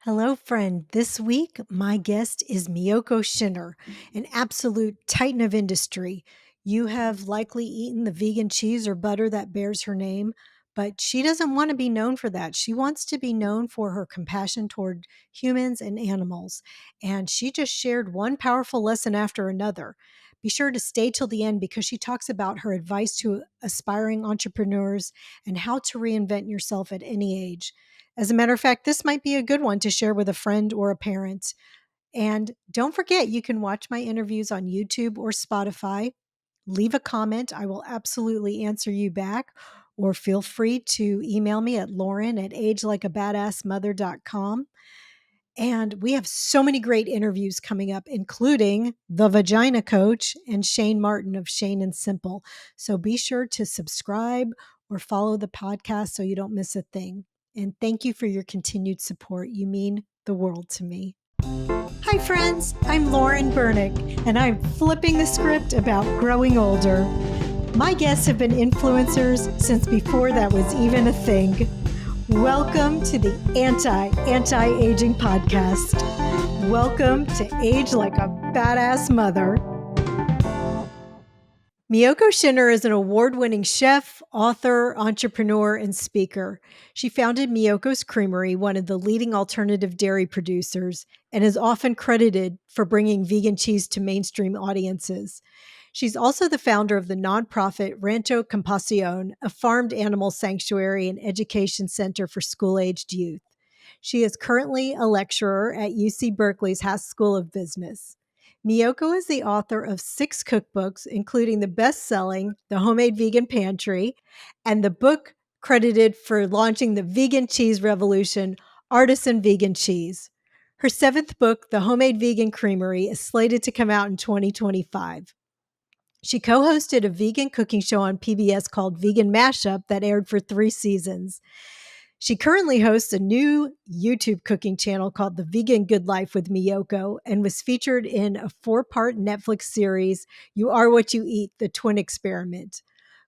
Hello, friend. This week, my guest is Miyoko Schinner, an absolute titan of industry. You have likely eaten the vegan cheese or butter that bears her name, but she doesn't want to be known for that. She wants to be known for her compassion toward humans and animals. And she just shared one powerful lesson after another. Be sure to stay till the end because she talks about her advice to aspiring entrepreneurs and how to reinvent yourself at any age. As a matter of fact, this might be a good one to share with a friend or a parent. And don't forget, you can watch my interviews on YouTube or Spotify. Leave a comment. I will absolutely answer you back. Or feel free to email me at lauren@agelikeabadassmother.com. And we have so many great interviews coming up, including the Vagina Coach and Shane Martin of Shane and Simple. So be sure to subscribe or follow the podcast so you don't miss a thing. And thank you for your continued support. You mean the world to me. Hi, friends. I'm Lauren Bernick, and I'm flipping the script about growing older. My guests have been influencers since before that was even a thing. Welcome to the Anti-Aging Podcast. Welcome to Age Like a Badass Mother. Miyoko Schinner is an award-winning chef, author, entrepreneur, and speaker. She founded Miyoko's Creamery, one of the leading alternative dairy producers, and is often credited for bringing vegan cheese to mainstream audiences. She's also the founder of the nonprofit Rancho Compasión, a farmed animal sanctuary and education center for school-aged youth. She is currently a lecturer at UC Berkeley's Haas School of Business. Miyoko is the author of 6 cookbooks, including the best-selling The Homemade Vegan Pantry and the book credited for launching the vegan cheese revolution, Artisan Vegan Cheese. Her 7th book, The Homemade Vegan Creamery, is slated to come out in 2025. She co-hosted a vegan cooking show on PBS called Vegan Mashup that aired for 3 seasons. She currently hosts a new YouTube cooking channel called The Vegan Good Life with Miyoko and was featured in a 4-part Netflix series, You Are What You Eat, The Twin Experiment.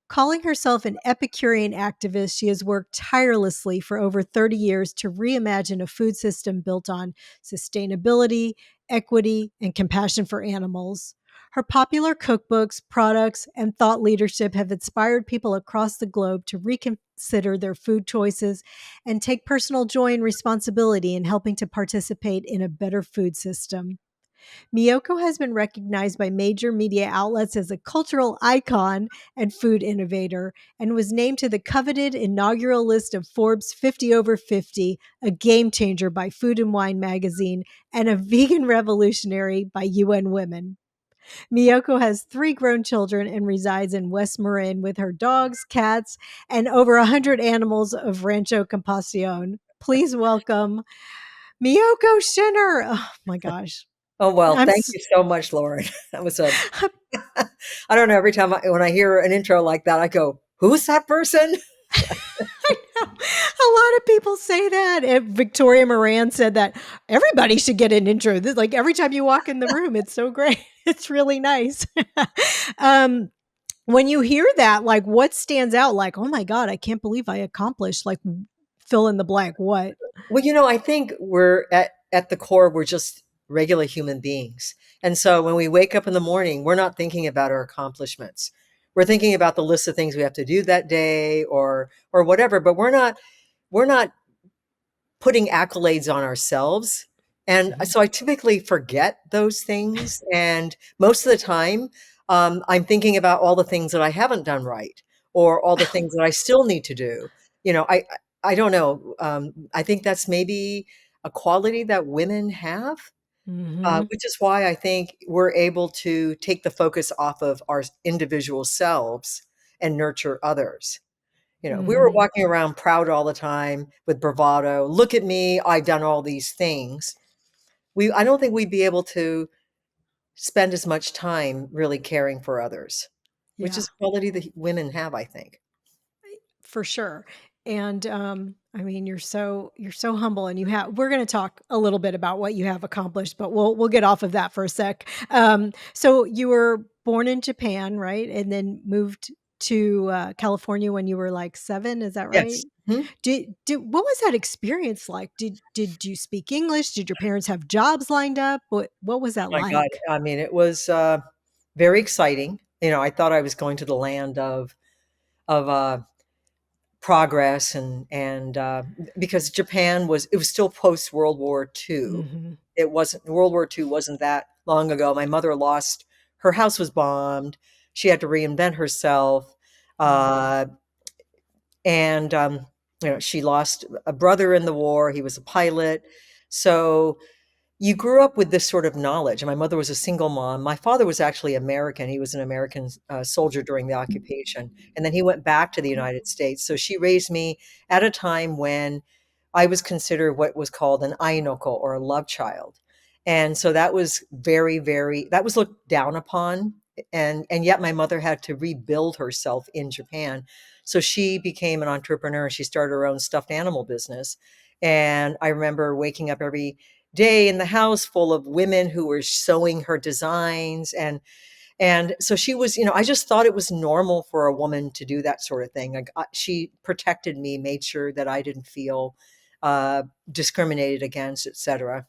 Calling herself an Epicurean activist, she has worked tirelessly for over 30 years to reimagine a food system built on sustainability, equity, and compassion for animals. Her popular cookbooks, products, and thought leadership have inspired people across the globe to reconsider their food choices and take personal joy and responsibility in helping to participate in a better food system. Miyoko has been recognized by major media outlets as a cultural icon and food innovator and was named to the coveted inaugural list of Forbes 50 over 50, a game changer by Food and Wine magazine, and a vegan revolutionary by UN Women. Miyoko has 3 grown children and resides in West Marin with her dogs, cats, and over 100 animals of Rancho Compasión. Please welcome Miyoko Schinner. Oh my gosh. Oh, well, I'm thank s- you so much, Lauren. That was a, I don't know, every time when I hear an intro like that, I go, who's that person? I know. A lot of people say that. And Victoria Moran said that everybody should get an intro. Like every time you walk in the room, it's so great. It's really nice. um, when you hear that, like what stands out? Like, oh my God, I can't believe I accomplished like fill in the blank. What? Well, I think we're at the core, we're just regular human beings. And so when we wake up in the morning, we're not thinking about our accomplishments. We're thinking about the list of things we have to do that day or whatever, but we're not putting accolades on ourselves. And Mhm. so I typically forget those things. And most of the time, I'm thinking about all the things that I haven't done right or all the things that I still need to do. I don't know. I think that's maybe a quality that women have, Mhm. which is why I think we're able to take the focus off of our individual selves and nurture others. If we were Mhm. walking around proud all the time with bravado, look at me, I've done all these things. I don't think we'd be able to spend as much time really caring for others, which Yeah. is a quality that women have, I think. For sure. And I mean, you're so humble, and you have. We're going to talk a little bit about what you have accomplished, but we'll get off of that for a sec. So you were born in Japan, right, and then moved to California when you were like 7, is that right? Yes. Mhm. Did what was that experience like? Did you speak English? Did your parents have jobs lined up? What was that My God. like? I mean, it was very exciting. I thought I was going to the land of progress, and because Japan was still post World War II. Mhm. It wasn't World War II wasn't that long ago. My mother lost her house was bombed. She had to reinvent herself. Mm. Uh, and she lost a brother in the war. He was a pilot. So you grew up with this sort of knowledge. And my mother was a single mom. My father was actually American. He was an American soldier during the occupation. And then he went back to the United States. So she raised me at a time when I was considered what was called an ainoko, or a love child. And so that was that was looked down upon. And yet my mother had to rebuild herself in Japan. So she became an entrepreneur. She started her own stuffed animal business. And I remember waking up every day in the house full of women who were sewing her designs, and so she was, I just thought it was normal for a woman to do that sort of thing. Like, she protected me, made sure that I didn't feel uh, discriminated against, etc.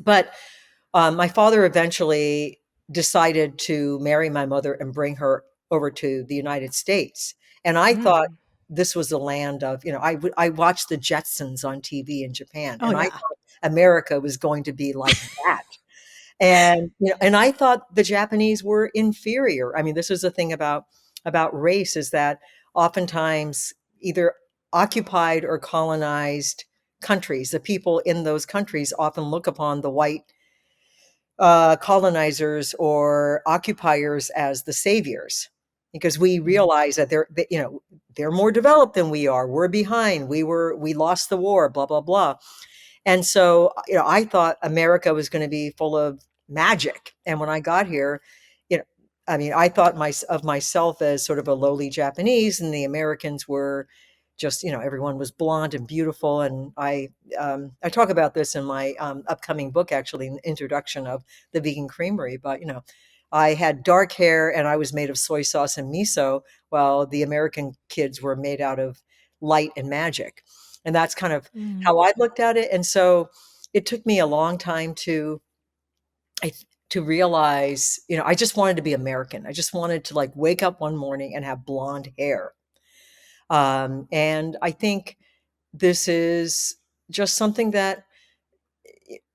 But my father eventually decided to marry my mother and bring her over to the United States. And I thought Mm. this was the land of, I watched the Jetsons on TV in Japan, Oh and I yeah. thought America was going to be like that. And I thought the Japanese were inferior. I mean, this is the thing about race, is that oftentimes either occupied or colonized countries, the people in those countries often look upon the white colonizers or occupiers as the saviors, because we Mm. realize that they're more developed than we are. We're behind. We lost the war. Blah blah blah. And so, I thought America was going to be full of magic. And when I got here, you know, I mean, I thought of myself as sort of a lowly Japanese, and the Americans were just, everyone was blonde and beautiful. And I talk about this in my upcoming book, actually, an introduction of the vegan creamery. But I had dark hair and I was made of soy sauce and miso, while the American kids were made out of light and magic. And that's kind of Mm. how I looked at it. And so it took me a long time I, to realize, I just wanted to be American. I just wanted to, like, wake up one morning and have blonde hair. And I think this is just something that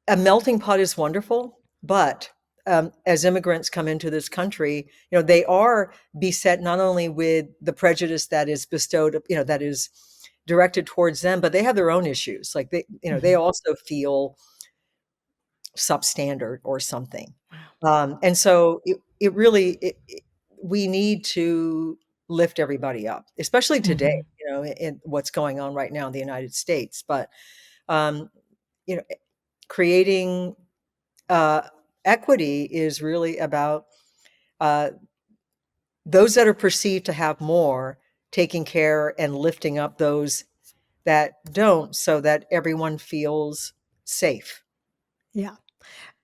a melting pot is wonderful, but as immigrants come into this country, they are beset not only with the prejudice that is bestowed, that is directed towards them, but they have their own issues. Like, they Mhm. also feel substandard or something. Wow. And so it really, we need to lift everybody up, especially today, Mhm. in what's going on right now in the United States. But, um, you know, creating uh, equity is really about uh, those that are perceived to have more, taking care and lifting up those that don't, so that everyone feels safe. Yeah.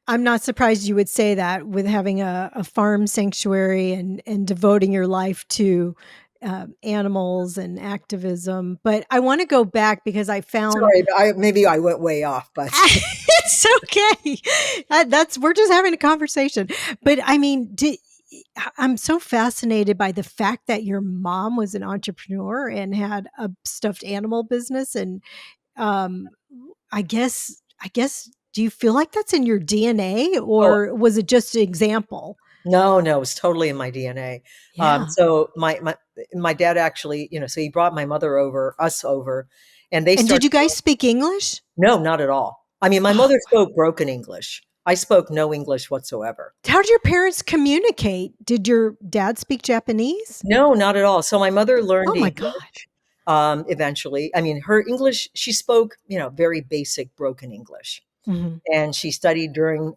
I'm not surprised you would say that with having a farm sanctuary and devoting your life to animals and activism. But I want to go back because I found Sorry, maybe I went way off, but it's okay. That's we're just having a conversation. But I mean, I'm so fascinated by the fact that your mom was an entrepreneur and had a stuffed animal business, and um, I guess, do you feel like that's in your DNA, oh, or was it just an example? no, no, it's totally in my DNA. Yeah. So my dad actually, so he brought my mother over, us over, and they And did started. you guys speak English? No, not at all. I mean, my Oh, mother spoke broken English. I spoke no English whatsoever. how did your parents communicate? Did your dad speak Japanese? No, not at all. So my mother learned Oh my English god. eventually. I mean, her English, she spoke, very basic broken English. Mhm. And she studied during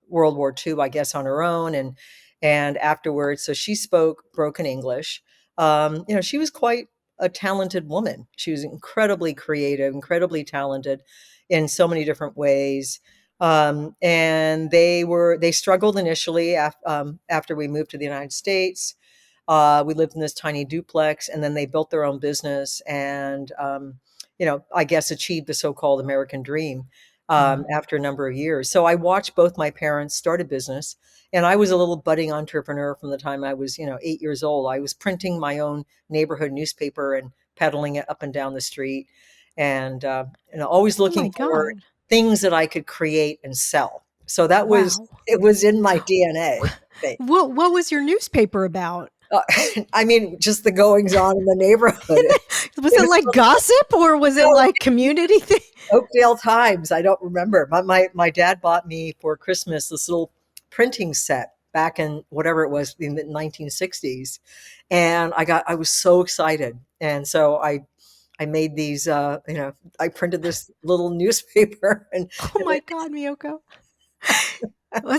World War II, I guess, on her own, and afterwards. So she spoke broken English. She was quite a talented woman. She was incredibly creative, incredibly talented in so many different ways. And they struggled initially after we moved to the United States. We lived in this tiny duplex, and then they built their own business and, I guess achieved the so-called American dream Mm. after a number of years. So I watched both my parents start a business, and I was a little budding entrepreneur from the time I was, 8 years old. I was printing my own neighborhood newspaper and peddling it up and down the street, and always Oh my looking for God. things that I could create and sell. So that was Wow. it was in my DNA, I think. What was your newspaper about? Uh, I mean, just the goings on in the neighborhood. Was It it was like gossip or was it no like community thing? Oakdale Times. I don't remember. My dad bought me for Christmas this little printing set back in whatever it was in the 1960s, and I was so excited, and so I made these. I printed this little newspaper, Oh my God, Miyoko.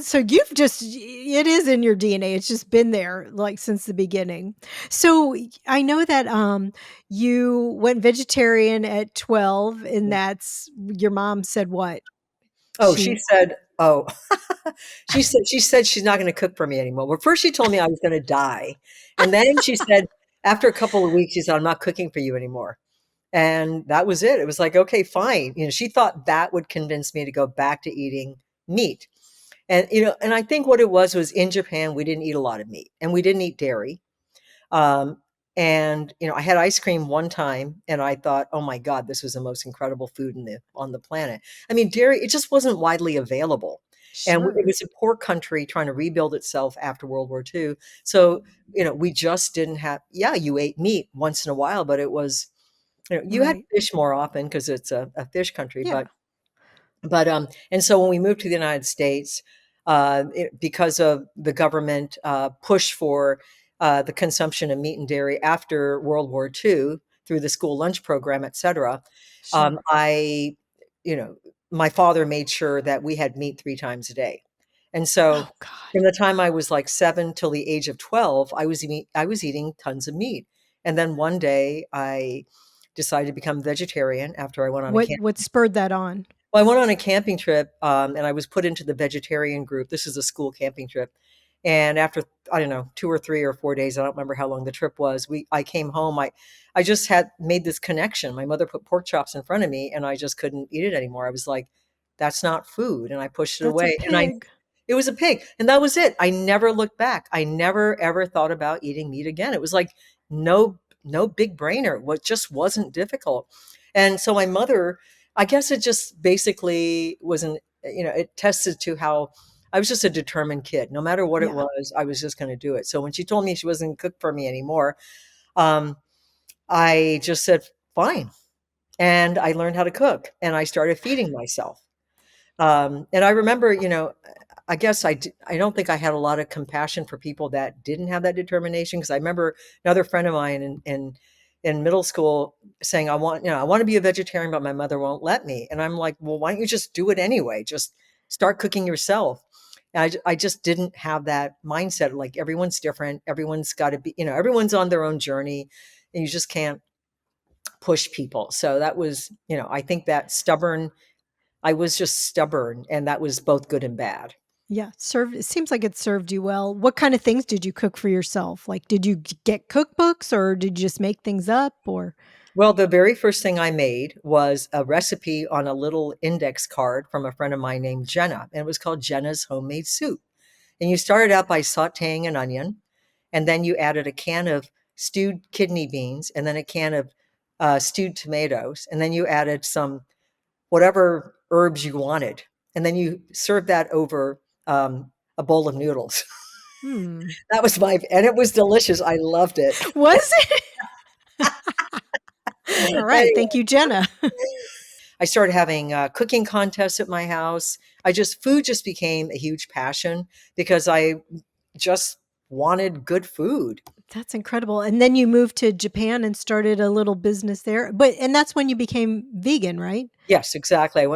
So you've just it is in your DNA. It's just been there like since the beginning. So I know that you went vegetarian at 12 and that's your mom said what? oh, she She said, oh, she said she's not going to cook for me anymore. Well, first she told me I was going to die, and then she said after a couple of weeks, she said, "I'm not cooking for you anymore." And that was it. It was like, okay, fine. She thought that would convince me to go back to eating meat. And I think what it was in Japan, we didn't eat a lot of meat and we didn't eat dairy. Um, and I had ice cream one time and I thought, oh my God, this was the most incredible food on the planet. I mean, dairy, it just wasn't widely available. And it sure. was a poor country trying to rebuild itself after World War II. So, we just didn't have, yeah, you ate meat once in a while, but it was, you had Right. fish more often because it's a fish country, Yeah. and so when we moved to the United States, because of the government push for the consumption of meat and dairy after World War II through the school lunch program, et cetera, Sure. I, you know, my father made sure that we had meat 3 times a day. And so Oh God. from the time I was like 7 till the age of 12, I was eating tons of meat. And then one day I decided to become vegetarian after I went on a What spurred that on? well, I went on a camping trip, and I was put into the vegetarian group. This is a school camping trip. And after, I don't know, 2 or 3 or 4 days, I don't remember how long the trip was. I came home. I just had made this connection. My mother put pork chops in front of me, and I just couldn't eat it anymore. I was like, "That's not food," and I pushed it That's a away. pig. It was a pig, and that was it. I never looked back. I never ever thought about eating meat again. It was like no big brainer. What just wasn't difficult. And so my mother, I guess it just basically wasn't, it tested to how I was just a determined kid. No matter what it Yeah. was, I was just going to do it. So when she told me she wasn't going to cook for me anymore, um, I just said, fine. And I learned how to cook and I started feeding myself. And I remember, I guess I don't think I had a lot of compassion for people that didn't have that determination because I remember another friend of mine in middle school saying, I want to be a vegetarian, but my mother won't let me. And I'm like, well, why don't you just do it anyway? Just start cooking yourself. And I just didn't have that mindset. Like everyone's different. Everyone's got to be, everyone's on their own journey and you just can't push people. So that was, I think that I was just stubborn, and that was both good and bad. Yeah, served it seems like it served you well. What kind of things did you cook for yourself? Like, did you get cookbooks or did you just make things up or Well, the very first thing I made was a recipe on a little index card from a friend of mine named Jenna, and it was called Jenna's Homemade Soup. And you started out by sautéing an onion, and then you added a can of stewed kidney beans, and then a can of stewed tomatoes, and then you added some whatever herbs you wanted, and then you served that over a bowl of noodles. Hmm. And it was delicious. I loved it. Was it? All right, Anyway, thank you, Jenna. I started having cooking contests at my house. Food just became a huge passion because I just wanted good food. That's incredible. And then you moved to Japan and started a little business there. But and that's when you became vegan, right? Yes, exactly. I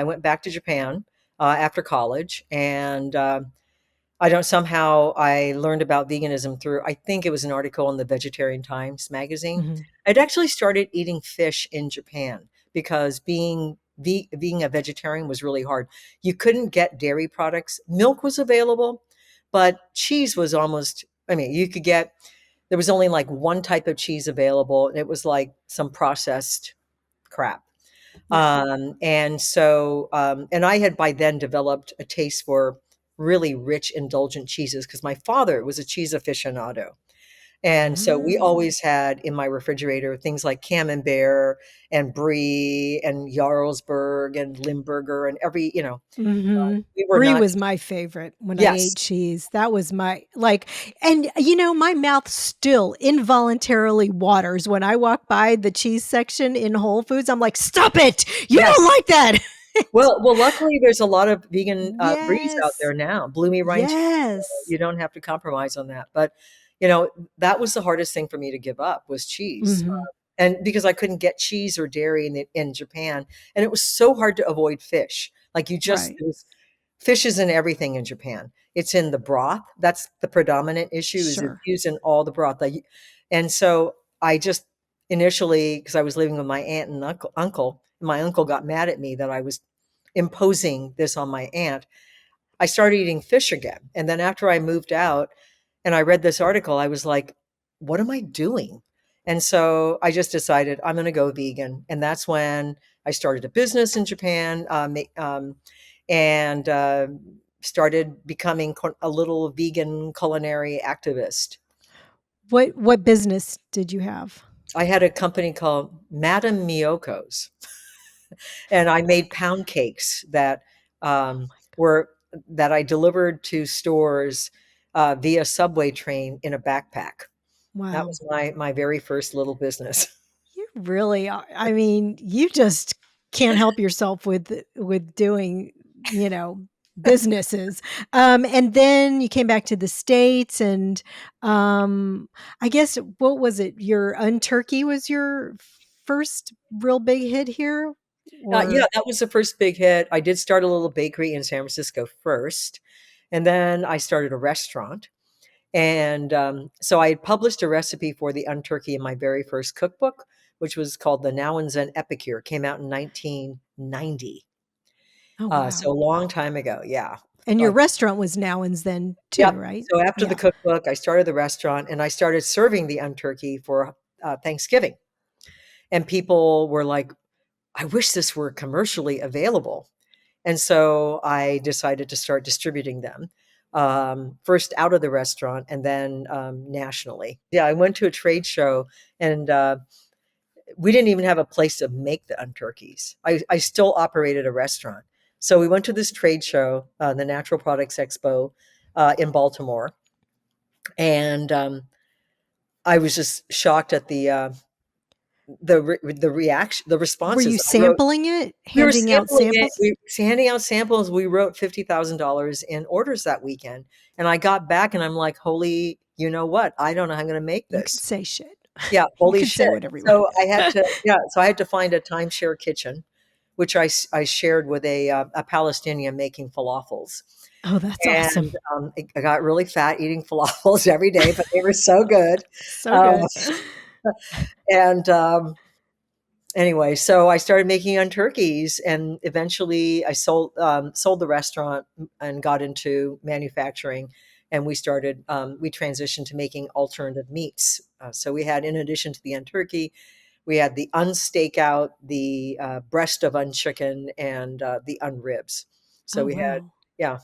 went back to Japan after college, and I learned about veganism through, I think it was an article in the Vegetarian Times magazine. Mhm. I'd actually started eating fish in Japan because being a vegetarian was really hard. You couldn't get dairy products. Milk was available, but cheese was almost, I mean, you could get there was only like one type of cheese available, and it was like some processed crap. Yeah. And I had by then developed a taste for really rich, indulgent cheeses because my father was a cheese aficionado. And so we Mm. always had in my refrigerator things like Camembert and Brie and Jarlsberg and Limburger and Mhm. we were Brie not. was my favorite when I Yes, ate cheese. That was my like, and, you know, my mouth still involuntarily waters when I walk by the cheese section in Whole Foods. I'm like, "Stop it! You yes. don't like that!" Well, luckily there's a lot of vegan Bries out Yes. there now. Bloomy Rind cheese, Yes. you don't have to compromise on that. But you know, that was the hardest thing for me to give up was cheese. Mhm. And because I couldn't get cheese or dairy in Japan, and it was so hard to avoid fish. Like you just Right. it was fish is in everything in Japan. It's in the broth. That's the predominant issue is it's Sure. used in all the broth. Like, and so I just initially, because I was living with my aunt and uncle, my uncle got mad at me that I was imposing this on my aunt. I started eating fish again. And then after I moved out and I read this article, I was like, what am I doing? And so I just decided I'm going to go vegan. And that's when I started a business in Japan and started becoming a little vegan culinary activist. What business did you have? I had a company called Madame Miyoko's, and I made pound cakes that Oh um, my god. were that I delivered to stores via subway train in a backpack. That Wow. was my very first little business. You really are. I mean, you just can't help yourself with doing, you know, businesses. And then you came back to the States and I guess what was it? Your Unturkey was your first real big hit here? Yeah, Or that was the first big hit. I did start a little bakery in San Francisco first, and then I started a restaurant. And so I had published a recipe for the unturkey in my very first cookbook, which was called the Now and Zen Epicure. It came out in 1990, oh so a wow. long time ago. Yeah, And your like restaurant was Nowens then too, yep. right? So after the Yeah. cookbook, I started the restaurant and I started serving the unturkey for Thanksgiving. And people were like, I wish this were commercially available. And so I decided to start distributing them first out of the restaurant and then nationally. Yeah, I went to a trade show and we didn't even have a place to make the unturkeys. I still operated a restaurant. So we went to this trade show, the Natural Products Expo in Baltimore. And I was just shocked at the reaction, the Were you responses. I wrote sampling it? We were Handing out sampling it. samples? We handing out samples. We wrote $50,000 in orders that weekend, and I got back, and I'm like, "Holy, you know what? I don't know how I'm going to make You can this." say shit. Yeah, You holy can shit! say whatever you So I had want. to, yeah, so I had to find a timeshare kitchen, which I shared with a Palestinian making falafels, Oh, that's awesome. and I got really fat eating falafels every day, but they were so good. So Um, good. and Anyway, so I started making on turkeys, and eventually I sold the restaurant and got into manufacturing. And we transitioned to making alternative meats. So we had, in addition to the unturkey, we had the unsteak out, the breast of unchicken, and the unribs. So Oh, we had, wow. yeah.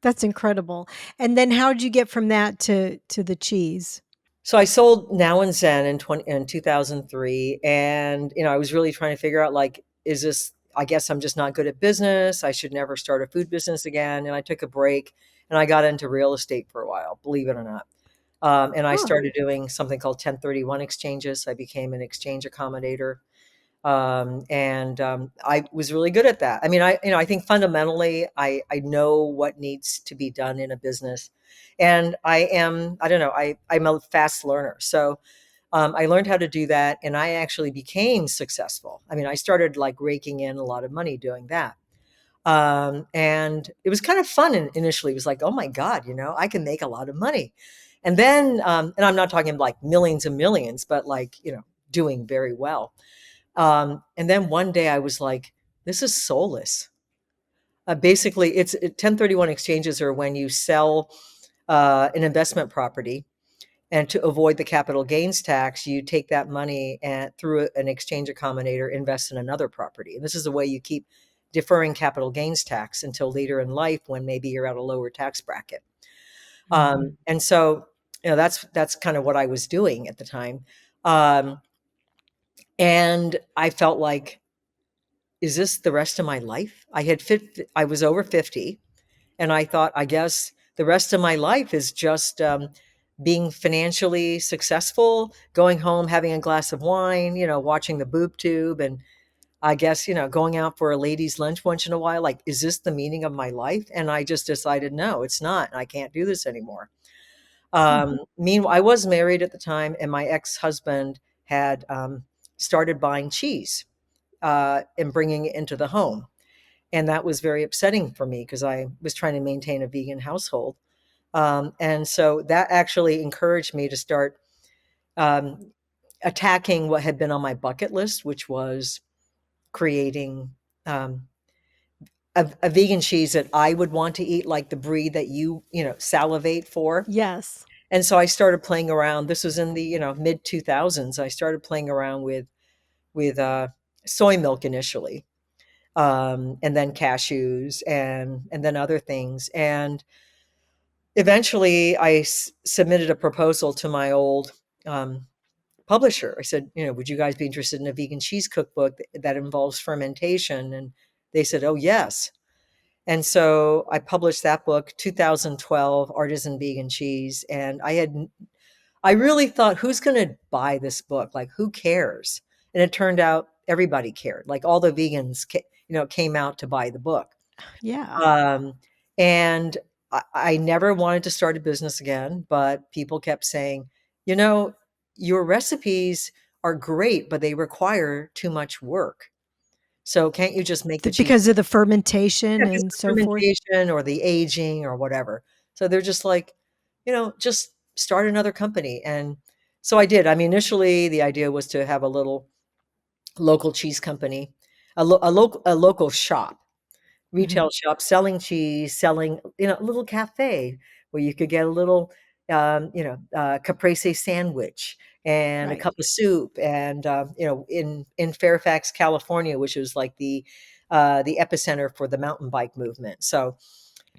That's incredible. And then how'd you get from that to the cheese? So I sold Now and Zen in 2003, and I was really trying to figure out like, is this? I guess I'm just not good at business. I should never start a food business again. And I took a break, and I got into real estate for a while, believe it or not. And I Huh. started doing something called 1031 exchanges. I became an exchange accommodator, and I was really good at that. I mean, I think fundamentally, I know what needs to be done in a business, and I don't know, I'm a fast learner, so I learned how to do that, and I actually became successful. I mean, I started like raking in a lot of money doing that. And it was kind of fun initially. It was like, oh my God, I can make a lot of money. And then, and I'm not talking like millions and millions, but like, doing very well. And then one day I was like, this is soulless. Basically, 1031 exchanges are when you sell an investment property And to avoid the capital gains tax, you take that money and through an exchange accommodator, invest in another property. And this is the way you keep deferring capital gains tax until later in life when maybe you're at a lower tax bracket. Mhm. And so, that's kind of what I was doing at the time. Um, and I felt like, is this the rest of my life? I was over 50, and I thought, I guess the rest of my life is just being financially successful, going home, having a glass of wine, watching the boob tube, and I guess, going out for a ladies' lunch once in a while. Like, is this the meaning of my life? And I just decided, no, it's not. I can't do this anymore. Hmm. Meanwhile, I was married at the time, and my ex-husband had started buying cheese and bringing it into the home. And that was very upsetting for me because I was trying to maintain a vegan household. And so that actually encouraged me to start um, attacking what had been on my bucket list, which was creating um, a vegan cheese that I would want to eat, like the breed that salivate for. Yes. And so I started playing around. This was in the mid 2000s. I started playing around with soy milk initially, and then cashews, and then other things. And eventually, submitted a proposal to my old um, publisher. I said, would you guys be interested in a vegan cheese cookbook that involves fermentation? And they said, oh, yes. And so I published that book, 2012, Artisan Vegan Cheese. And I really thought, who's going to buy this book? Like, who cares? And it turned out everybody cared. Like, all the vegans, came out to buy the book. Yeah. Um, and I never wanted to start a business again, but people kept saying, you know, your recipes are great, but they require too much work. So can't you just make the cheese? Because of the Yeah, fermentation because and the so forth? fermentation or the aging or whatever. So they're just like, just start another company. And so I did. I mean, initially the idea was to have a little local cheese company, a local shop, Mhm. retail shop selling cheese, selling, a little cafe where you could get a little, caprese sandwich and a Right. cup of soup. And, in Fairfax, California, which was like the epicenter for the mountain bike movement. So,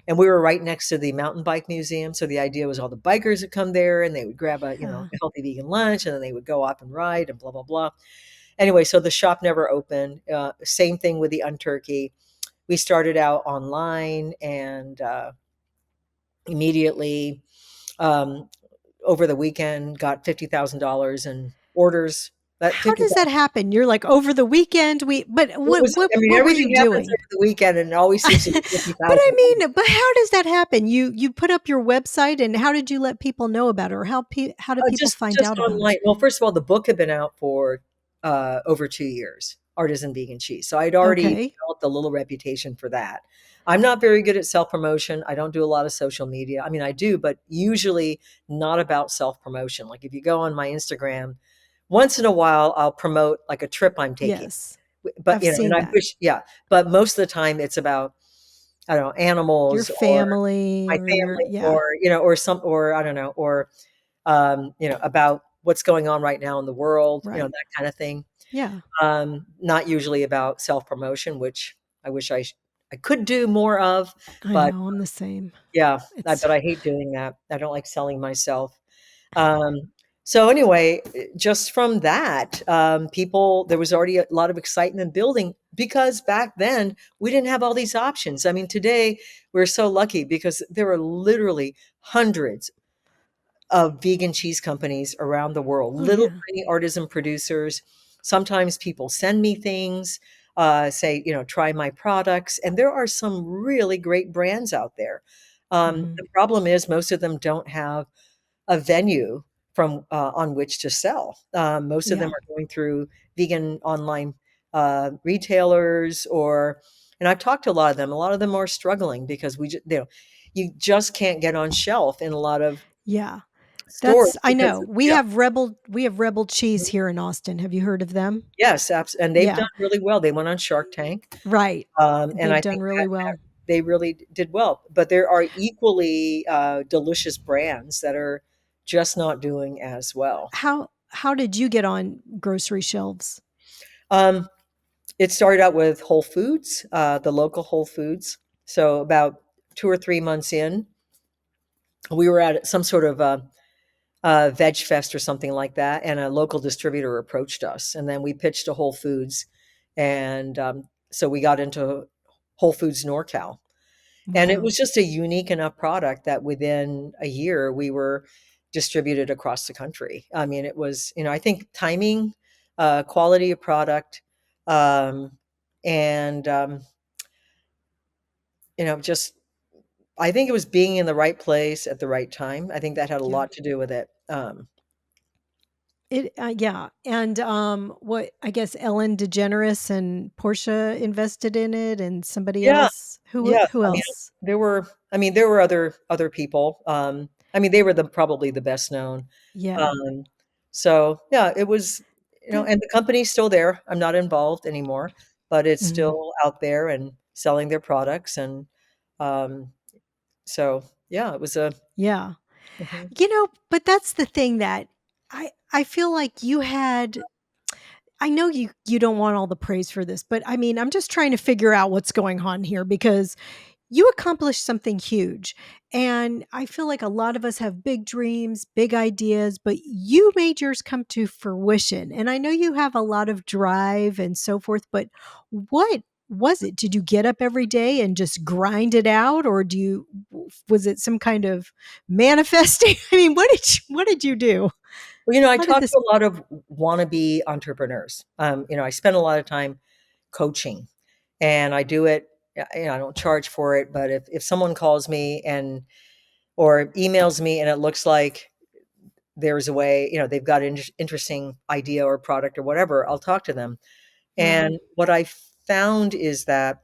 and we were right next to the mountain bike museum. So the idea was all the bikers would come there and they would grab Yeah. a healthy vegan lunch, and then they would go off and ride and blah, blah, blah. Anyway, so the shop never opened. Same thing with the unturkey. We started out online, and immediately, um, over the weekend, got $50,000 in orders. That How does 50,000. that happen? You're like, "Over the weekend, we" but It what was, what I mean, what were you everything happens doing? over the weekend, and it always seems to be But I 50,000. mean, but how does that happen? You put up your website, and how did you let people know about it, or how do people find Just out about it? online. Well, first of all, the book had been out for over 2 years, Artisan Vegan Cheese. So I'd already Okay. developed a little reputation for that. I'm not very good at self promotion. I don't do a lot of social media. I mean, I do, but usually not about self promotion. Like, if you go on my Instagram, once in a while, I'll promote like a trip I'm taking. Yes. But, I've and seen I that. wish, yeah, but most of the time it's about, I don't know, Your animals or family my or your family, yeah. or, or I don't know, or about what's going on right now in the world, Right. that kind of thing. Yeah. Not usually about self promotion, which I wish I could do more of, I but know, I'm the same. yeah, It's but I hate doing that. I don't like selling myself. Um, so anyway, just from that, there was already a lot of excitement building because back then we didn't have all these options. I mean, today we're so lucky because there are literally hundreds of vegan cheese companies around the world, oh, little yeah. tiny artisan producers. Sometimes people send me things, say, try my products. And there are some really great brands out there. Mhm. The problem is most of them don't have a venue from on which to sell. Most of them Yeah. are going through vegan online retailers, and I've talked to a lot of them. A lot of them are struggling because you just can't get on shelf in a lot of Yeah. stores That's I because know. of, yeah. We have Rebel Cheese here in Austin. Have you heard of them? Yes, and they've done Yeah. really well. They went on Shark Tank, Right. and They've I done think really well. they really did well. But there are equally delicious brands that are just not doing as well. How did you get on grocery shelves? Um, it started out with Whole Foods, the local Whole Foods. So about 2 or 3 months in, we were at some sort of veg fest or something like that, and a local distributor approached us, and then we pitched to Whole Foods, and so we got into Whole Foods NorCal, and it Wow. was just a unique enough product that within a year we were distributed across the country. I mean, it was, I think timing, quality of product, um, and just I think it was being in the right place at the right time. I think that had a Yeah. lot to do with it. Yeah, and, what I guess Ellen DeGeneres and Portia invested in it and somebody Yeah. else. Yes. Who I mean, else? there were other people. I mean, they were probably the best known. Yeah, Um, so yeah, it was, good. and the company's still there. I'm not involved anymore, but it's Mhm. still out there and selling their products. And um, so yeah, it was a. Yeah. Mhm. But that's the thing that I feel like you had. I know you don't want all the praise for this, but I mean, I'm just trying to figure out what's going on here because you accomplished something huge. And I feel like a lot of us have big dreams, big ideas, but you made yours come to fruition. And I know you have a lot of drive and so forth, but what was it? Did you get up every day and just grind it out? Or was it some kind of manifesting? I mean, what did you do? Well, I How did talk this? to a lot of wannabe entrepreneurs. I spend a lot of time coaching, and I do it. I don't charge for it, but if someone calls me and or emails me and it looks like there's a way, they've got an interesting idea or product or whatever, I'll talk to them. Uh-huh. And what I found is that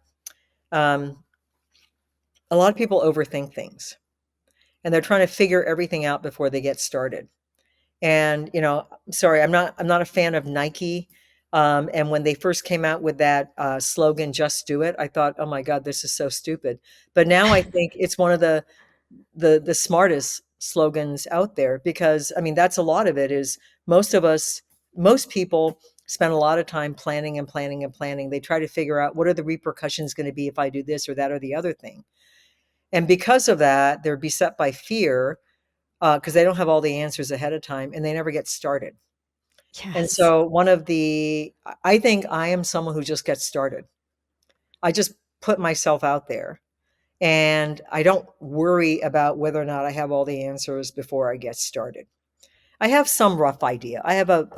um, a lot of people overthink things, and they're trying to figure everything out before they get started. And sorry, I'm not a fan of Nike. And when they first came out with that slogan, "Just do it," I thought, "Oh my God, this is so stupid." But now I think it's one of the smartest slogans out there, because I mean that's a lot of it is most people spend a lot of time planning and planning and planning. They try to figure out what are the repercussions going to be if I do this or that or the other thing. And because of that, they're beset by fear because they don't have all the answers ahead of time and they never get started. And Yes. so I think I am someone who just gets started. I just put myself out there, and I don't worry about whether or not I have all the answers before I get started. I have some rough idea. I have a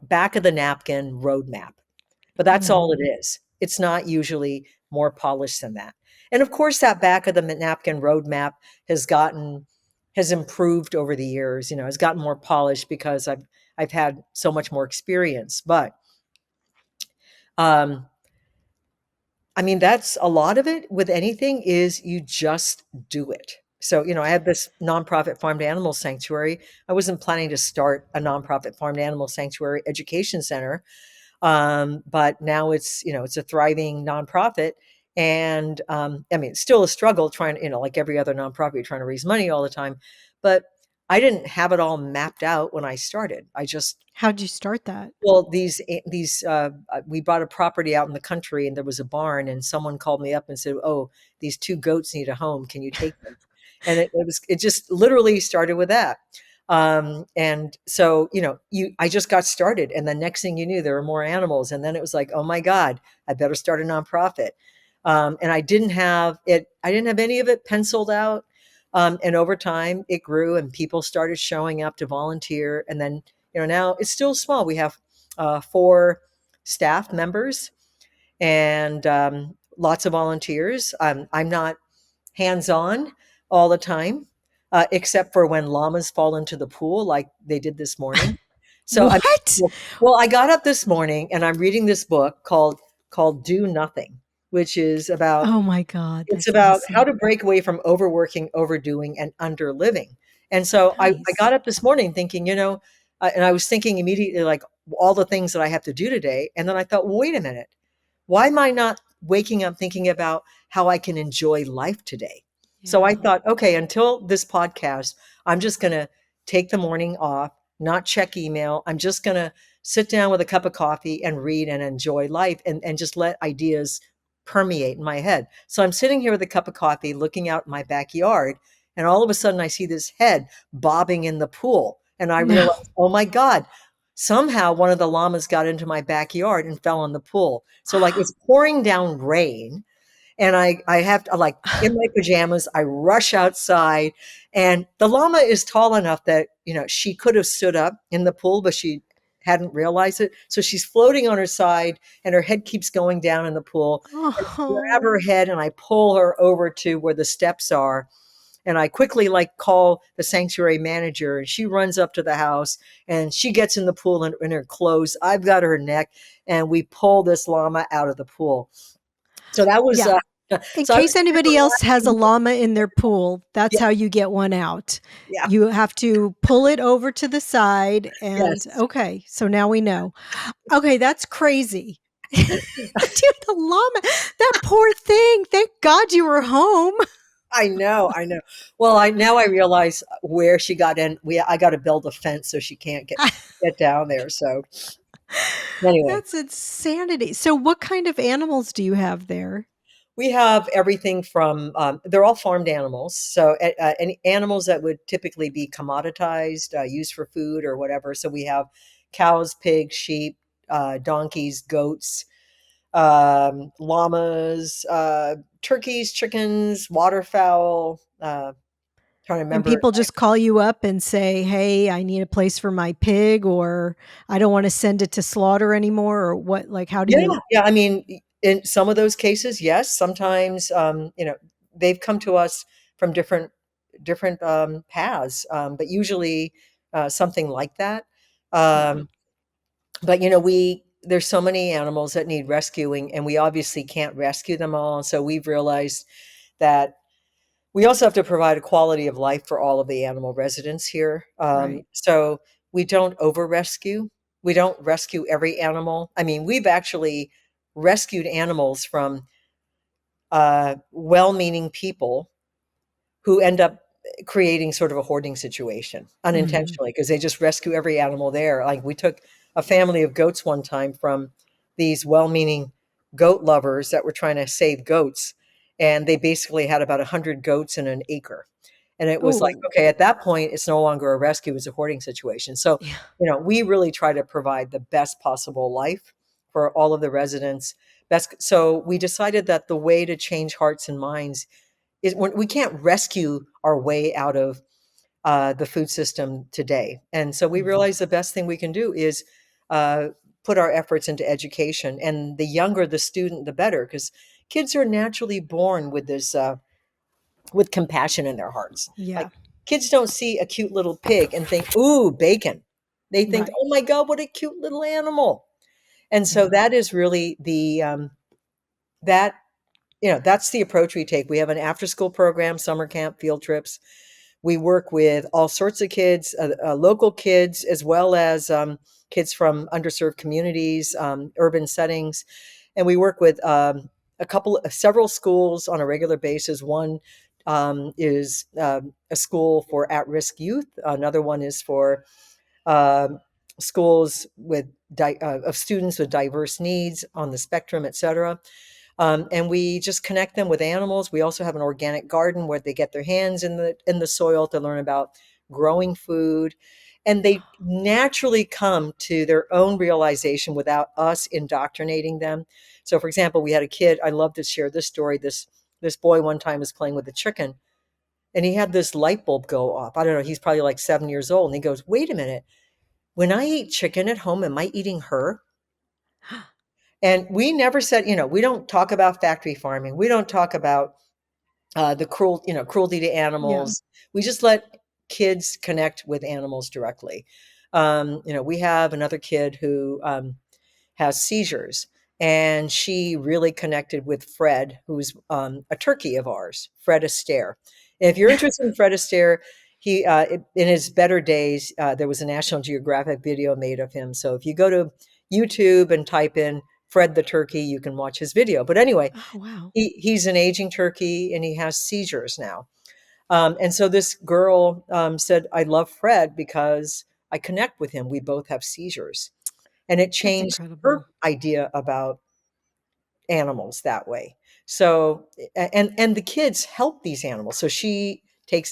back of the napkin roadmap, but that's all it Mhm. is. It's not usually more polished than that. And of course, that back of the napkin roadmap has improved over the years. Has gotten more polished because I've had so much more experience. But um, I mean, that's a lot of it with anything is you just do it. So, I have this nonprofit farmed animal sanctuary. I wasn't planning to start a nonprofit farmed animal sanctuary education center. But now it's a thriving nonprofit. And I mean, it's still a struggle trying to, like every other nonprofit, you're trying to raise money all the time. But I didn't have it all mapped out when I started. I just How'd you start that? well, we bought a property out in the country, and there was a barn, and someone called me up and said, "Oh, these two goats need a home. Can you take them?" And it just literally started with that. And so, I just got started, and the next thing you knew, there were more animals, and then it was like, "Oh my God, I better start a nonprofit." And I didn't have it. I didn't have any of it penciled out. And over time, it grew, and people started showing up to volunteer, and then now it's still small. We have 4 staff members and lots of volunteers. I'm not hands on all the time, except for when llamas fall into the pool, like they did this morning. So I What? well, I got up this morning and I'm reading this book called Do Nothing, which is about Oh my god, it's that's about how awesome. to break away from overworking, overdoing, and underliving. And so I Nice. got up this morning thinking, and I was thinking immediately like all the things that I have to do today. And then I thought, well, wait a minute. Why am I not waking up thinking about how I can enjoy life today? So I Yeah. thought, okay, until this podcast, I'm just going to take the morning off, not check email. I'm just going to sit down with a cup of coffee and read and enjoy life and just let ideas permeate in my head. So I'm sitting here with a cup of coffee looking out in my backyard, and all of a sudden I see this head bobbing in the pool. And I No. realize, oh my God, somehow one of the llamas got into my backyard and fell in the pool. So like it's pouring down rain, and I have to, like, in my pajamas, I rush outside, and the llama is tall enough that, she could have stood up in the pool, but she hadn't realized it. So she's floating on her side and her head keeps going down in the pool. And I grab Oh, her head and I pull her over to where the steps are. And I quickly like call the sanctuary manager, and she runs up to the house and she gets in the pool in her clothes. I've got her neck, and we pull this llama out of the pool. So that was yeah. In so I was case there for anybody else has a 9 llama in their pool, that's Yeah, how you get one out. yeah, You have to pull it over to the side and yes. okay, so now we know. Okay, that's crazy. Dude, the llama, that poor thing. Thank God you were home. I know, I know. Well, I realize where she got in. I gotta build a fence so she can't get down there, so anyway. That's insanity. So what kind of animals do you have there? We have everything from, they're all farmed animals, so, any animals that would typically be commoditized, used for food or whatever. So we have cows, pigs, sheep, donkeys, goats, llamas, turkeys, chickens, waterfowl, trying to And remember. people just call you up and say, "Hey, I need a place for my pig," or "I don't want to send it to slaughter anymore," or what? Like, how do Yeah, you? yeah, I mean, in some of those cases, yes. Sometimes, they've come to us from different, paths, but usually, something like that. Yeah, Um, but, there's so many animals that need rescuing, and we obviously can't rescue them all, so we've realized that we also have to provide a quality of life for all of the animal residents here. right. So we don't over rescue. We don't rescue every animal. I mean, we've actually rescued animals from well meaning people who end up creating sort of a hoarding situation Mhm. unintentionally because they just rescue every animal there. Like we took a family of goats one time from these well meaning goat lovers that were trying to save goats. And they basically had about 100 goats in an acre. And it was like, Oh, okay, at that point, it's no longer a rescue, it's a hoarding situation. So, yeah, we really try to provide the best possible life for all of the residents. Best. So we decided that the way to change hearts and minds is when we can't rescue our way out of the food system today. And so we mhm, realized the best thing we can do is uh, put our efforts into education. And the younger the student, the better, because kids are naturally born with this with compassion in their hearts. Like yeah, kids don't see a cute little pig and think, "Ooh, bacon." They think, right, "Oh my God, what a cute little animal." And so yeah. that is really that that's the approach we take. We have an after school program, summer camp, field trips. We work with all sorts of kids, local kids, as well as kids from underserved communities, urban settings, and we work with several schools on a regular basis. One is a school for at-risk youth. Another one is for um schools with of students with diverse needs on the spectrum, et cetera. And we just connect them with animals. We also have an organic garden where they get their hands in the soil to learn about growing food, and they naturally come to their own realization without us indoctrinating them. So, for example, we had a kid. I love to share this story. This boy one time was playing with a chicken, and he had this light bulb go off. I don't know. He's probably like 7 years old, and he goes, "Wait a minute. When I eat chicken at home, am I eating her?" And we never said, we don't talk about factory farming. We don't talk about the cruelty to Yeah. animals. We just let kids connect with animals directly. We have another kid who has seizures, and she really connected with Fred, who's a turkey of ours, Fred Astaire. And if you're interested in Fred Astaire, in his better days, there was a National Geographic video made of him. So if you go to YouTube and type in Fred the turkey, you can watch his video. But anyway, Oh, wow. he's an aging turkey and he has seizures now. And so this girl said, I love Fred because I connect with him. We both have seizures. And it That's changed incredible. her idea about animals that way. So, and the kids help these animals. So she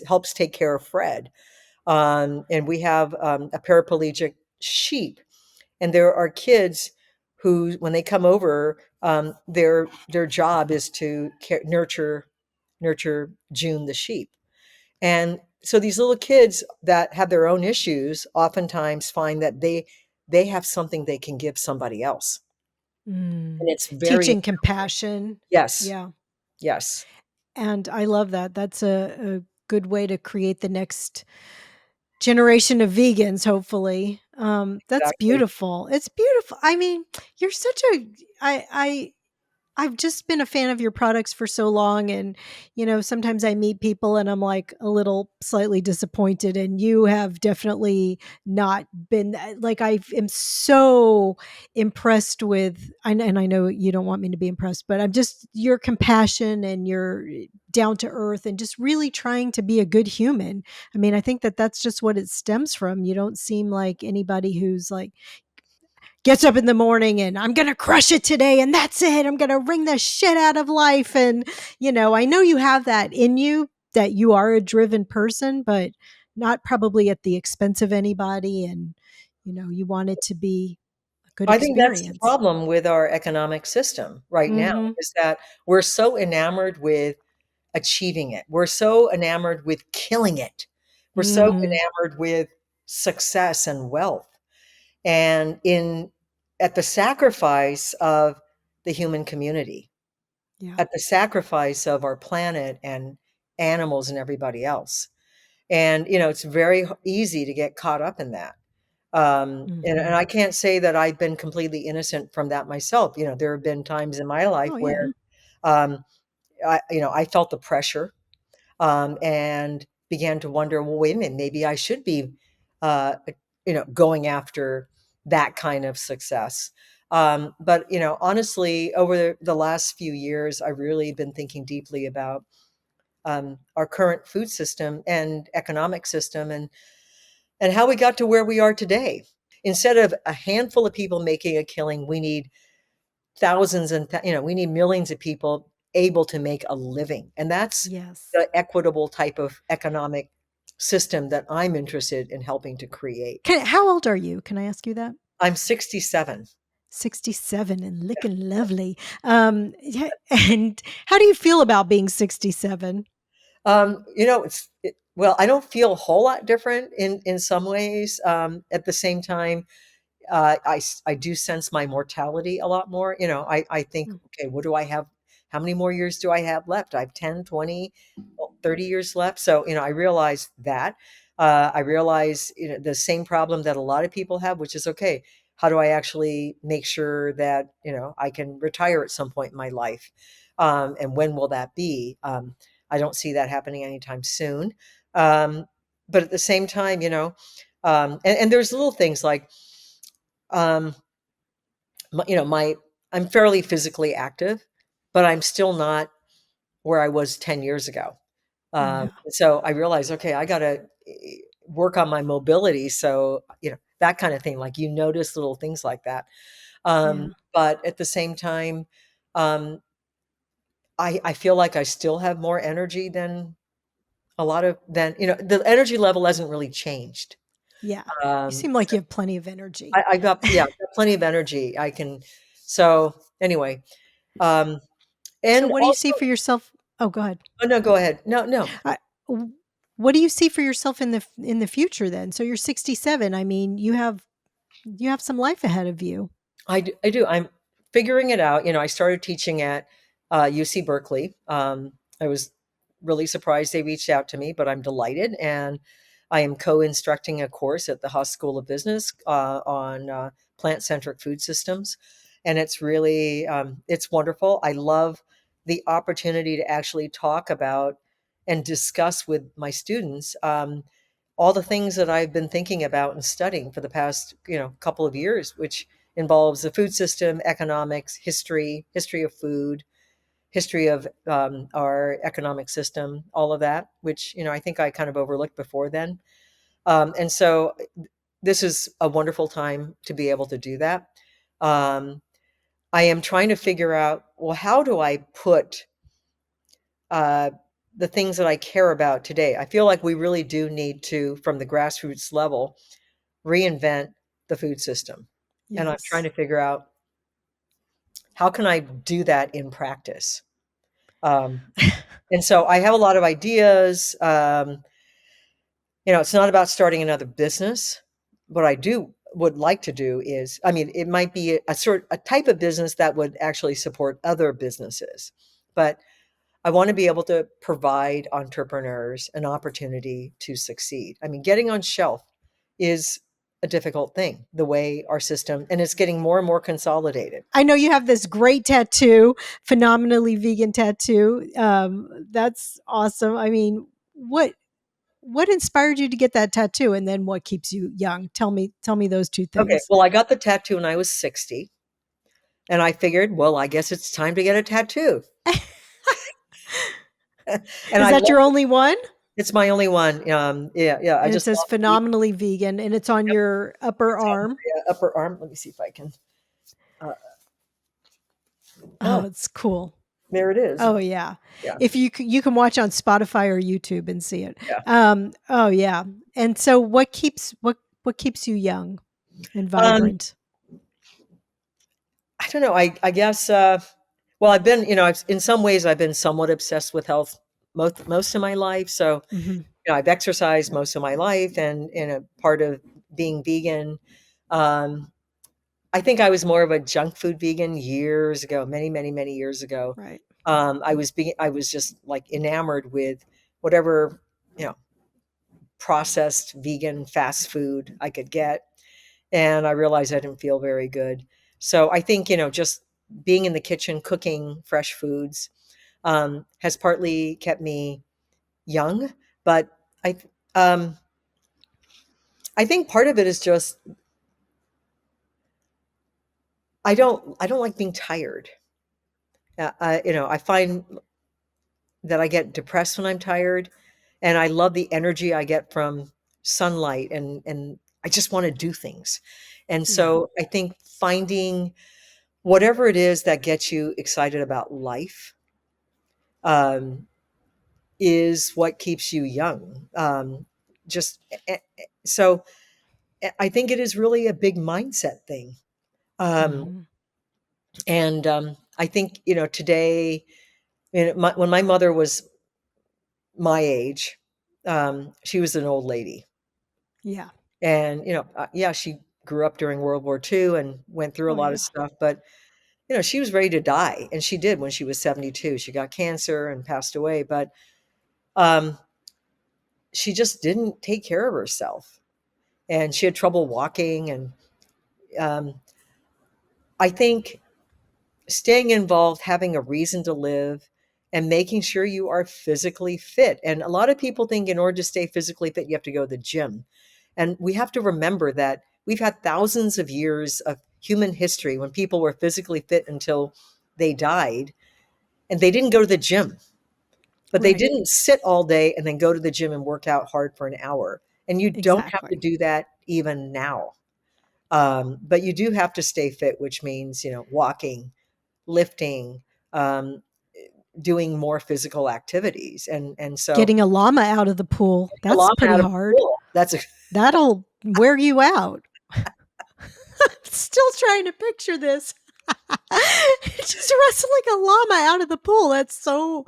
helps take care of Fred. And we have a paraplegic sheep. And there are kids who, when they come over, their job is to nurture June the sheep. And so these little kids that have their own issues oftentimes find that they have something they can give somebody else. Mm. And it's very Teaching compassion. yes, Yeah. yes, And I love that. That's a good way to create the next generation of vegans, hopefully. That's exactly. beautiful. It's beautiful. I mean, you're such a I've just been a fan of your products for so long, and sometimes I meet people and I'm like a little slightly disappointed, and you have definitely not been like I am so impressed with and I know you don't want me to be impressed, but I'm just your compassion and your down to earth and just really trying to be a good human. I mean, I think that that's just what it stems from. You don't seem like anybody who's like gets up in the morning and I'm going to crush it today and that's it. I'm going to wring the shit out of life. And, I know you have that in you, that you are a driven person, but not probably at the expense of anybody. And, you want it to be a good I think that's the experience. problem with our economic system right now Mm-hmm. is that we're so enamored with achieving it. We're so enamored with killing it. We're so Mm-hmm. enamored with success and wealth. And in at the sacrifice of the human community, Yeah. at the sacrifice of our planet and animals and everybody else. And it's very easy to get caught up in that. And Mm-hmm. I can't say that I've been completely innocent from that myself. There have been times in my life Oh, yeah. where um, I felt the pressure and began to wonder, well, wait a minute, maybe I should be, going after that kind of success. But honestly, over the last few years, I've really been thinking deeply about our current food system and economic system, and how we got to where we are today. Instead of a handful of people making a killing, we need thousands we need millions of people able to make a living. And that's Yes. the equitable type of economic system that I'm interested in helping to create. How old are you? Can I ask you that? I'm 67. 67 and looking lovely. Yeah, and how do you feel about being 67? Well, I don't feel a whole lot different in some ways. At the same time, I do sense my mortality a lot more. I think, Mm. okay, what do I have? How many more years do I have left? I have 10, 20, 30 years left. So, I realize that. I realize, the same problem that a lot of people have, which is, okay, how do I actually make sure that, I can retire at some point in my life? And when will that be? I don't see that happening anytime soon. Um, but at the same time, and there's little things like, um, my I'm fairly physically active, but I'm still not where I was 10 years ago. Yeah. So I realized, okay, I gotta work on my mobility. So, that kind of thing, like you notice little things like that. Yeah. But at the same time, um, I feel like I still have more energy than the energy level hasn't really changed. Yeah. You Um, seem like you have plenty of energy. I got, yeah, I've got plenty of energy. So anyway, um, So and what do you also, see for yourself? Oh, go ahead. oh no, go ahead. No, no. I, w- what do you see for yourself in the future then? So you're 67. I mean, you have some life ahead of you. I do. I'm figuring it out. I started teaching at UC Berkeley. I was really surprised they reached out to me, but I'm delighted. And I am co-instructing a course at the Haas School of Business on plant-centric food systems. And it's really, it's wonderful. I love the opportunity to actually talk about and discuss with my students all the things that I've been thinking about and studying for the past, couple of years, which involves the food system, economics, history of food, history of our economic system, all of that, which I think I kind of overlooked before then. And so this is a wonderful time to be able to do that. Um, I am trying to figure out, well, how do I put uh, the things that I care about today? I feel like we really do need to, from the grassroots level, reinvent the food system. And I'm trying Yes. to figure out, how can I do that in practice? Um, and so I have a lot of ideas. It's not about starting another business. What I do would like to do is, I mean, it might be a type of business that would actually support other businesses, but I want to be able to provide entrepreneurs an opportunity to succeed. I mean, getting on shelf is a difficult thing, the way our system, and it's getting more and more consolidated. I know you have this great tattoo, phenomenally vegan tattoo. That's awesome. I mean, what inspired you to get that tattoo, and then what keeps you young? Tell me those two Okay, things. well, I got the tattoo when I was 60, and I figured, well, I guess it's time to get a tattoo. And Is I that love your it. only one? It's my only one. Yeah, yeah. I And it just says love the phenomenally vegan, and it's on yep, your upper it's on arm. my upper arm. Let me see if I can. Uh, Oh, oh, it's cool. there it is. Oh yeah. Yeah, If you can watch on Spotify or YouTube and see it. yeah. Oh yeah. And so what keeps you young and Um, vibrant? I don't know. I guess. Well, I've been. In some ways, I've been somewhat obsessed with health most of my life. So, Mhm. I've exercised most of my life, and in a part of being vegan. Um, I think I was more of a junk food vegan years ago, many, many, many years ago. Right. I was just like enamored with whatever, you know, processed vegan fast food I could get. And I realized I didn't feel very good. So I think, just being in the kitchen, cooking fresh foods, has partly kept me young. But I, um, I think part of it is just, I don't like being tired. I find that I get depressed when I'm tired, and I love the energy I get from sunlight, and I just want to do things. And Yeah. so I think finding whatever it is that gets you excited about life, um, is what keeps you young. Just so I think it is really a big mindset thing. Um, Mhm. and I think today, when my mother was my age, she was an old lady. Yeah. And, yeah, she grew up during World War II and went through a Oh lot of yeah. stuff, but, she was ready to die, and she did when she was 72. She got cancer and passed away, but, um, she just didn't take care of herself, and she had trouble walking, and, um, I think staying involved, having a reason to live, and making sure you are physically fit. And a lot of people think in order to stay physically fit, you have to go to the gym. And we have to remember that we've had thousands of years of human history when people were physically fit until they died, and they didn't go to the gym, but they Right. didn't sit all day and then go to the gym and work out hard for an hour. And you don't have to Exactly. do that even now. But you do have to stay fit, which means, walking, lifting, um, doing more physical activities. And so Getting a llama out of the pool, a that's llama pretty out of the hard. pool. That's a That'll wear you out. Still trying to picture this. Just wrestling a llama out of the pool. That's so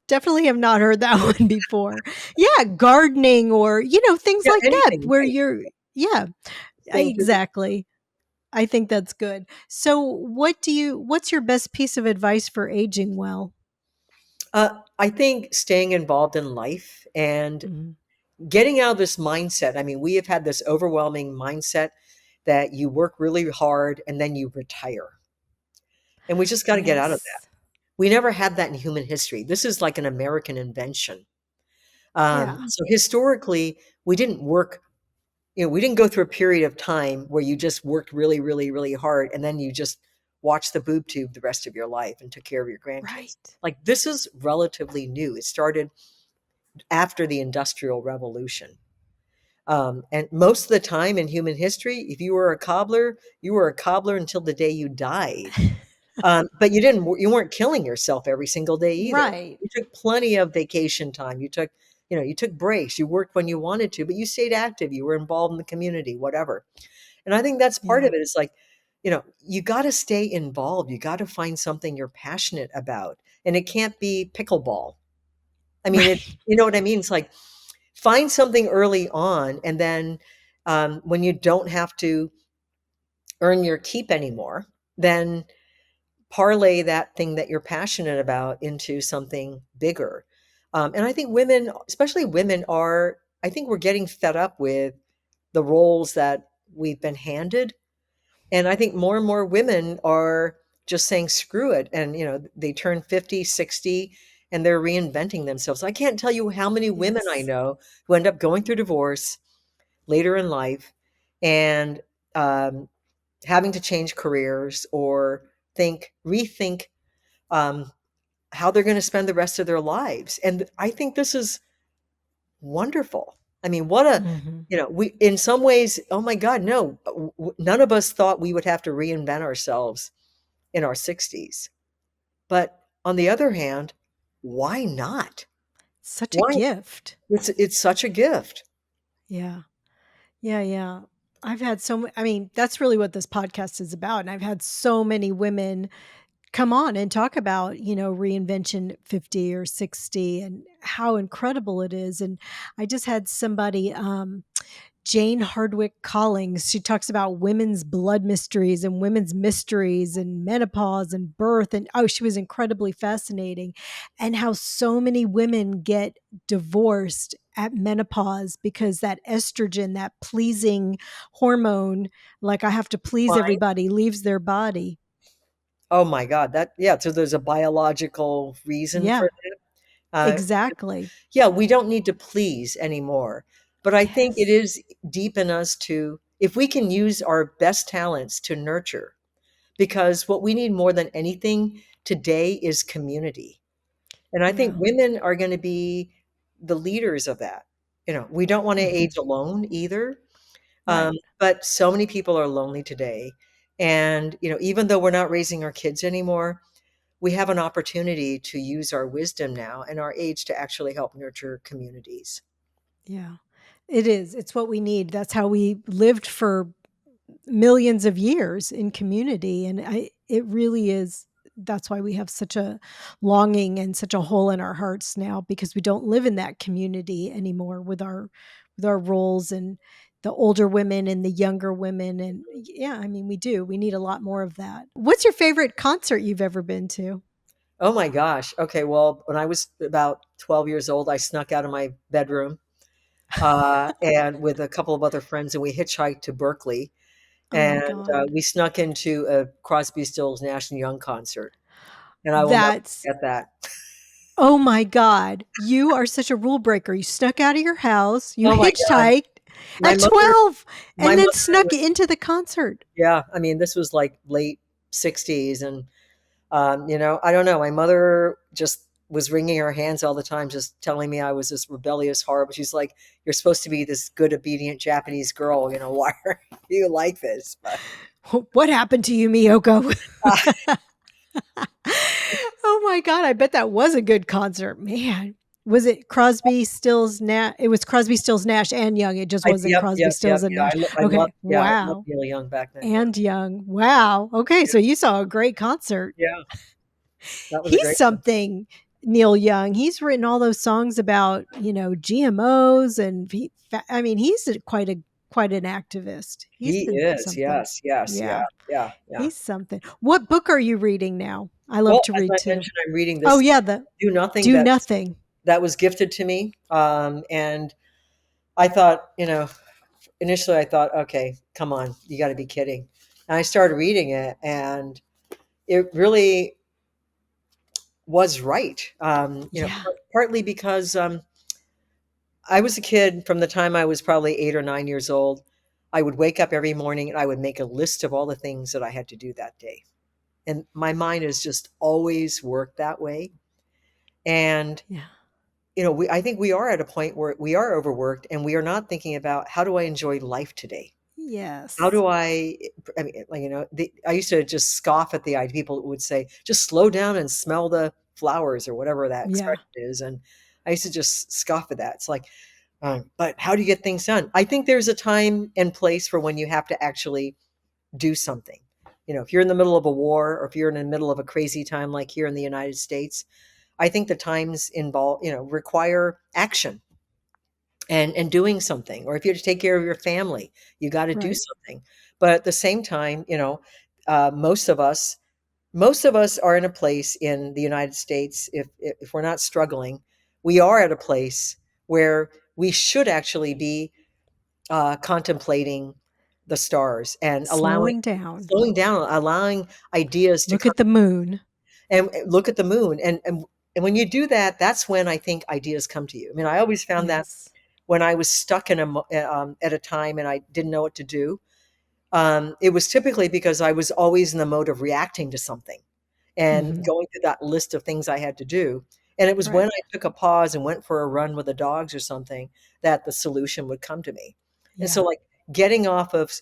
definitely have not heard that one before. Yeah, gardening or, things yeah, like that anything, where right? yeah, Staying physically. exactly. I think that's good. So, what's your best piece of advice for aging well? I think staying involved in life and Mhm. getting out of this mindset. I mean, we have had this overwhelming mindset that you work really hard and then you retire. And we just got to get out of that. Yes. We never had that in human history. This is like an American invention. Yeah. So historically, we didn't work, we didn't go through a period of time where you just worked really, really, really hard and then you just watch the boob tube the rest of your life and took care of your grandkids. Right. Like, this is relatively new. It started after the Industrial Revolution. And most of the time in human history, if you were a cobbler, you were a cobbler until the day you died. But you weren't killing yourself every single day either. Right. You took plenty of vacation time. You took breaks. You worked when you wanted to, but you stayed active. You were involved in the community, whatever. And I think that's part Yeah. of it. It's like, you got to stay involved. You got to find something you're passionate about, and it can't be pickleball. I mean, Right. you know what I mean? It's like, find something early on, and then when you don't have to earn your keep anymore, then parlay that thing that you're passionate about into something bigger. And I think women, especially women, I think we're getting fed up with the roles that we've been handed. And I think more and more women are just saying, screw it. And, they turn 50, 60, and they're reinventing themselves. I can't tell you how many women I Yes. know who end up going through divorce later in life and um, having to change careers or rethink um, how they're going to spend the rest of their lives. And I think this is wonderful. I mean, Hmm. we, in some ways, oh my God, no, none of us thought we would have to reinvent ourselves in our 60s. But on the other hand, why not? Such a Why? gift. It's such a gift. Yeah. Yeah. Yeah. I've had I mean, that's really what this podcast is about. And I've had so many women come on and talk about, reinvention 50 or 60 and how incredible it is. And I just had somebody, Jane Hardwick Collins. She talks about women's blood mysteries and women's mysteries and menopause and birth. And oh, she was incredibly fascinating. And how so many women get divorced at menopause because that estrogen, that pleasing hormone, like I have to please Fine. everybody, leaves their body. Oh my God, yeah. So there's a biological reason for Yeah, that. Uh, exactly. yeah, we don't need to please anymore. But I think it Yes. is deep in us to, if we can use our best talents to nurture, because what we need more than anything today is community. And I think Yeah. women are going to be the leaders of that. We don't want to Mhm. age alone either. Right. But so many people are lonely today. And, even though we're not raising our kids anymore, we have an opportunity to use our wisdom now and our age to actually help nurture communities. Yeah. It is. It's what we need. That's how we lived for millions of years in community, and it really is. That's why we have such a longing and such a hole in our hearts now, because we don't live in that community anymore with our roles and the older women and the younger women. And yeah, I mean, we need a lot more of that. What's your favorite concert you've ever been to? Oh my gosh. Okay. Well, when I was about 12 years old, I snuck out of my bedroom and with a couple of other friends, and we hitchhiked to Berkeley. Oh my And god. we snuck into a Crosby, Stills, Nash and Young concert. And I will never That's forget that. Oh my god, you are such a rule breaker. You snuck out of your house, you Oh my God. hitchhiked My at mother, 12 my and then mother snuck was, into the concert. yeah, I mean, this was like late 60s. And, I don't know. My mother just was wringing her hands all the time, just telling me I was this rebellious, horrible. She's like, "You're supposed to be this good, obedient Japanese girl. Why are you like this?" But What happened to you, Miyoko? uh, Oh my god, I bet that was a good concert, man. Was it Crosby, Stills, Nash? It was Crosby, Stills, Nash, and Young. It just wasn't yep, Crosby, yep, yep, Stills, and yeah. Nash. Okay, Yeah, I loved wow. Neil Young back then. Yeah, And Young. Wow. Okay, so you saw a great concert. yeah, that was a He's great one. something, Neil Young. He's written all those songs about, GMOs and I mean, quite an activist. He's He been is. something. Yes, yes, yeah, Yeah, yeah, yeah. he's something. What book are you reading now? I love Well, to as read I too. mentioned, I'm reading Oh this yeah, the Do Nothing Do Nothing. that was gifted to me. And I thought, initially I thought, okay, come on, you got to be kidding. And I started reading it, and it really was right. Yeah. Partly because I was a kid from the time I was probably 8 or 9 years old. I would wake up every morning and I would make a list of all the things that I had to do that day. And my mind has just always worked that way. And, Yeah. I think we are at a point where we are overworked and we are not thinking about how do I enjoy life today? How Yes. do I mean, like, I used to just scoff at the idea. People would say, just slow down and smell the flowers or whatever that Yeah. expression is. And I used to just scoff at that. It's like, but how do you get things done? I think there's a time and place for when you have to actually do something. If you're in the middle of a war or if you're in the middle of a crazy time like here in the United States, I think the times involve, require action and doing something. Or if you have to take care of your family, you got to do Right. something. But at the same time, most of us are in a place in the United States, if we're not struggling, we are at a place where we should actually be contemplating the stars and Slowing down. slowing down, allowing ideas to Look come at the moon. and look at the moon. And when you do that, that's when I think ideas come to you. I mean, I always found that Yes. when I was stuck at a time and I didn't know what to do, it was typically because I was always in the mode of reacting to something and Hmm. going through that list of things I had to do. And it was when Right. I took a pause and went for a run with the dogs or something that the solution would come to me. And so, Yeah. like, getting off of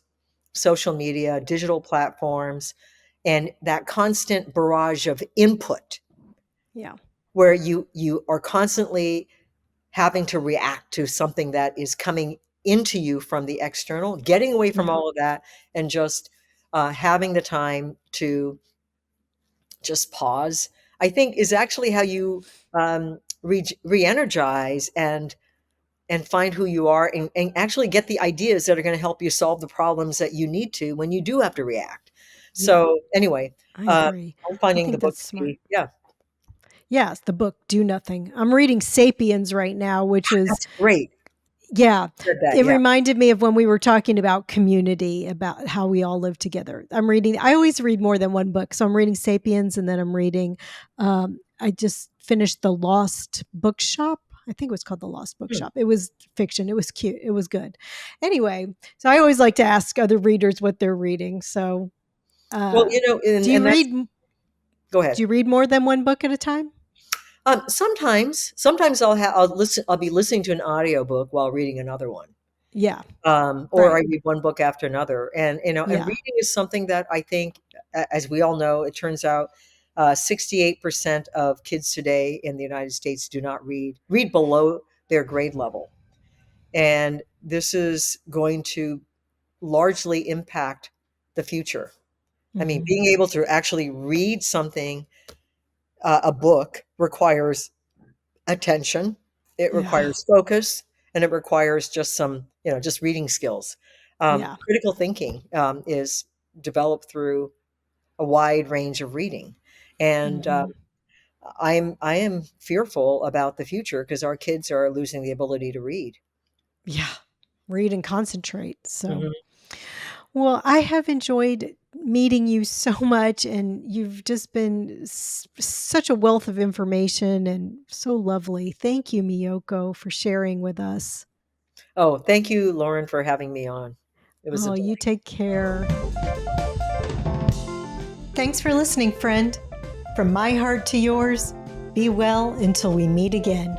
social media, digital platforms, and that constant barrage of input Yeah. where you are constantly having to react to something that is coming into you from the external, getting away from Yeah. all of that and just having the time to just pause, I think is actually how you re-energize and find who you are and actually get the ideas that are going to help you solve the problems that you need to when you do have to react. Yeah. So anyway, I uh, agree. I'm I finding the think book that's to smart. be, yeah, Yes, the book Do Nothing. I'm reading Sapiens right now, which is, that's great. yeah, Read that, it yeah. reminded me of when we were talking about community, about how we all live together. I always read more than one book. So I'm reading Sapiens and then I'm reading, I just finished The Lost Bookshop. I think it was called The Lost Hmm. Bookshop. It was fiction. It was cute. It was good. Anyway, so I always like to ask other readers what they're reading. So, Well, uh, and, do you and that's, read, go do ahead. you read more than one book at a time? Sometimes I'll be listening to an audiobook while reading another one. Yeah. Or I Right. read one book after another. And Yeah. reading is something that I think, as we all know, it turns out 68% of kids today in the United States do not read below their grade level. And this is going to largely impact the future. I mean, Hmm. being able to actually read something, a book, requires attention, it Yeah. requires focus, and it requires just just reading skills. Yeah. Critical thinking is developed through a wide range of reading. And Hmm. I am fearful about the future because our kids are losing the ability to read. Yeah. Read and concentrate. So, Mhm. well, I have enjoyed meeting you so much, and you've just been such a wealth of information and so lovely. Thank you, Miyoko, for sharing with us. Oh, thank you, Lauren, for having me on. It was a Oh, you delight. take care. Thanks for listening, friend. From my heart to yours, be well until we meet again.